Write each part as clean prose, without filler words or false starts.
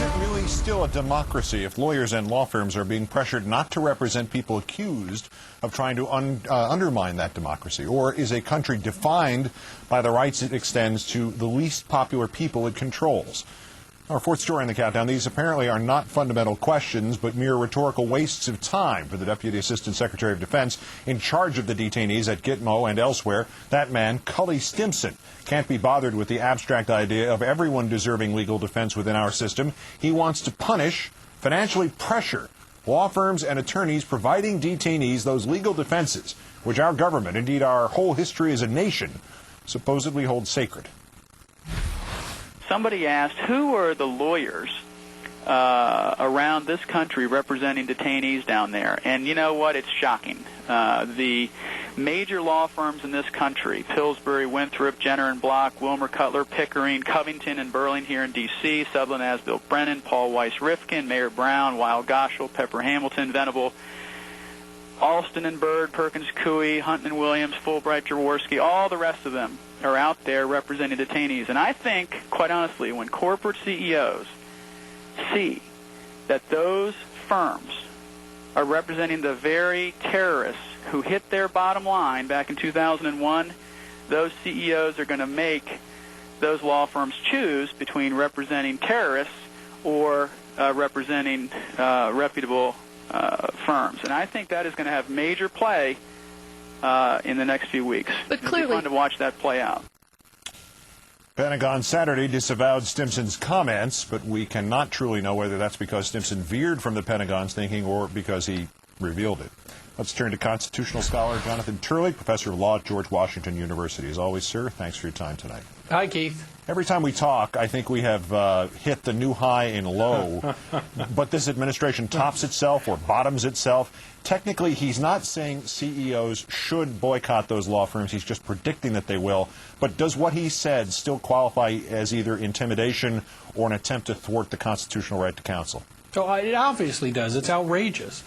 it really still a democracy if lawyers and law firms are being pressured not to represent people accused of trying to undermine that democracy? Or is a country defined by the rights it extends to the least popular people it controls? Our fourth story in the countdown, these apparently are not fundamental questions, but mere rhetorical wastes of time for the Deputy Assistant Secretary of Defense in charge of the detainees at Gitmo and elsewhere. That man, Cully Stimson, can't be bothered with the abstract idea of everyone deserving legal defense within our system. He wants to punish, financially pressure, law firms and attorneys providing detainees those legal defenses, which our government, indeed our whole history as a nation, supposedly holds sacred. Somebody asked, who are the lawyers around this country representing detainees down there? And you know what? It's shocking. The major law firms in this country, Pillsbury, Winthrop, Jenner and Block, Wilmer, Cutler, Pickering, Covington and Burling here in D.C., Sutherland, Asbill, Brennan, Paul Weiss, Rifkin, Mayor Brown, Weil, Goschel, Pepper, Hamilton, Venable, Alston and Byrd, Perkins, Coie, Hunt and Williams, Fulbright, Jaworski, all the rest of them are out there representing detainees. And I think, quite honestly, when corporate CEOs see that those firms are representing the very terrorists who hit their bottom line back in 2001, those CEOs are going to make those law firms choose between representing terrorists or representing reputable firms. And I think that is going to have major play in the next few weeks. But clearly, it'll be fun to watch that play out. Pentagon Saturday disavowed Stimson's comments, but we cannot truly know whether that's because Stimson veered from the Pentagon's thinking or because he revealed it. Let's turn to constitutional scholar Jonathan Turley, professor of law at George Washington University. As always, sir, thanks for your time tonight. Hi, Keith. Every time we talk, I think we have hit the new high and low, but this administration tops itself or bottoms itself. Technically, he's not saying CEOs should boycott those law firms. He's just predicting that they will. But does what he said still qualify as either intimidation or an attempt to thwart the constitutional right to counsel? So it obviously does. It's outrageous.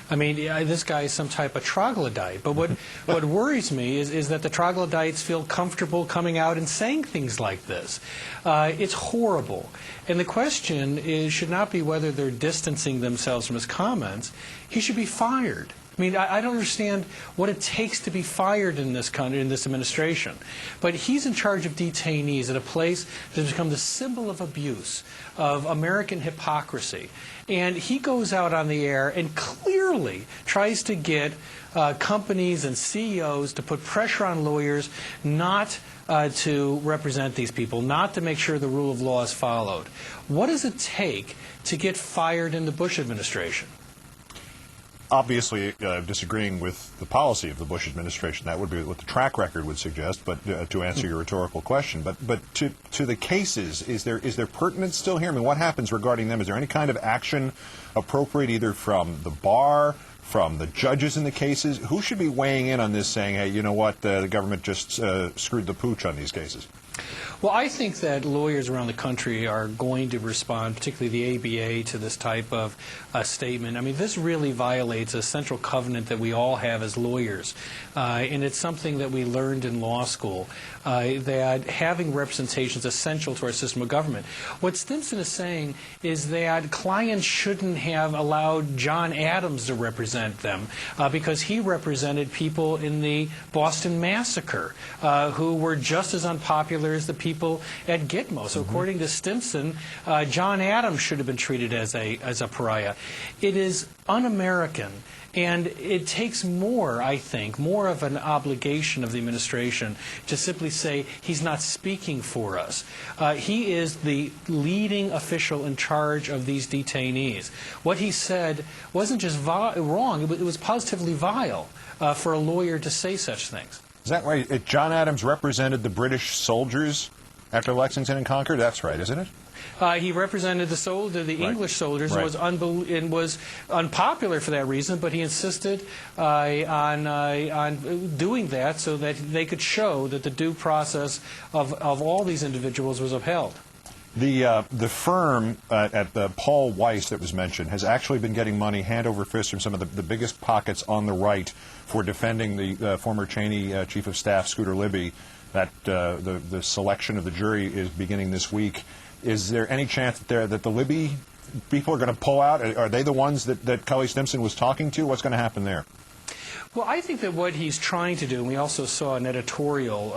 I mean, this guy is some type of troglodyte. But what worries me is that the troglodytes feel comfortable coming out and saying things like this. It's horrible. And the question should not be whether they're distancing themselves from his comments. He should be fired. I mean, I don't understand what it takes to be fired in this country, in this administration. But he's in charge of detainees at a place that has become the symbol of abuse, of American hypocrisy. And he goes out on the air and clearly tries to get companies and CEOs to put pressure on lawyers not to represent these people, not to make sure the rule of law is followed. What does it take to get fired in the Bush administration? Obviously, disagreeing with the policy of the Bush administration, that would be what the track record would suggest. But to answer your rhetorical question, but to the cases, is there pertinence still here? I mean, what happens regarding them? Is there any kind of action appropriate either from the bar, from the judges in the cases? Who should be weighing in on this, saying, hey, you know what, the government just screwed the pooch on these cases? Well, I think that lawyers around the country are going to respond, particularly the ABA, to this type of statement. I mean, this really violates a central covenant that we all have as lawyers, and it's something that we learned in law school, that having representation is essential to our system of government. What Stimson is saying is that clients shouldn't have allowed John Adams to represent them because he represented people in the Boston Massacre who were just as unpopular as the people at Gitmo. So according to Stimson, John Adams should have been treated as a pariah. It is un-American, and it takes more, I think, more of an obligation of the administration to simply say he's not speaking for us. He is the leading official in charge of these detainees. What he said wasn't just wrong, it was positively vile for a lawyer to say such things. Is that right? John Adams represented the British soldiers after Lexington and Concord? That's right, isn't it? He represented the English soldiers and was unpopular for that reason, but he insisted on doing that so that they could show that the due process of all these individuals was upheld. The firm at Paul Weiss that was mentioned has actually been getting money hand over fist from some of the biggest pockets on the right for defending the former Cheney chief of staff, Scooter Libby. That the selection of the jury is beginning this week. Is there any chance that the Libby people are going to pull out? Are they the ones that Kelly Stimson was talking to? What's going to happen there? Well, I think that what he's trying to do, and we also saw an editorial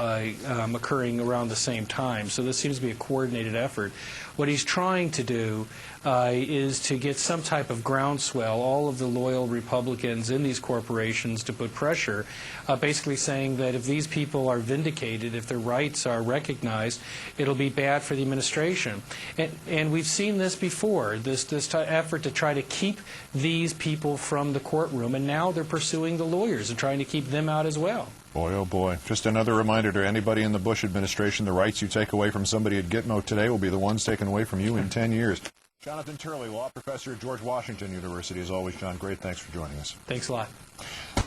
occurring around the same time, so this seems to be a coordinated effort. What he's trying to do is to get some type of groundswell, all of the loyal Republicans in these corporations to put pressure, basically saying that if these people are vindicated, if their rights are recognized, it'll be bad for the administration. And we've seen this before, this effort to try to keep these people from the courtroom, and now they're pursuing the lawyers and trying to keep them out as well. Boy, oh boy. Just another reminder to anybody in the Bush administration, the rights you take away from somebody at Gitmo today will be the ones taken away from you in 10 years. Jonathan Turley, law professor at George Washington University. As always, John, great. Thanks for joining us. Thanks a lot.